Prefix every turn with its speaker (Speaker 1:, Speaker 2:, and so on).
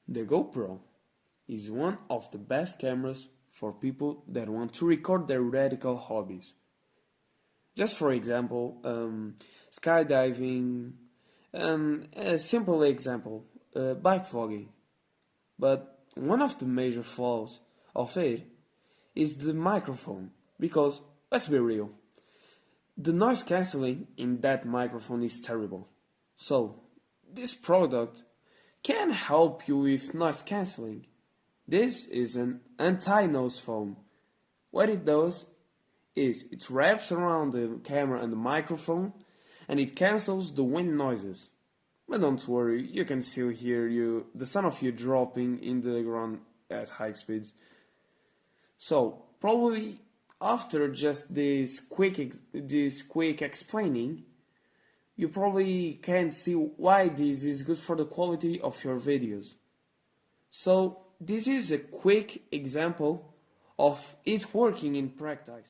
Speaker 1: The GoPro is one of the best cameras for people that want to record their radical hobbies. Just for example, skydiving, and a simple example, bike vlogging. But one of the major flaws of it is the microphone, because let's be real, the noise cancelling in that microphone is terrible. So, this product can help you with noise cancelling. This is an anti-noise foam. What it does is it wraps around the camera and the microphone and it cancels the wind noises. But don't worry, you can still hear the sound of you dropping in the ground at high speeds. So, probably after just this quick explaining, you probably can't see why this is good for the quality of your videos. So, this is a quick example of it working in practice.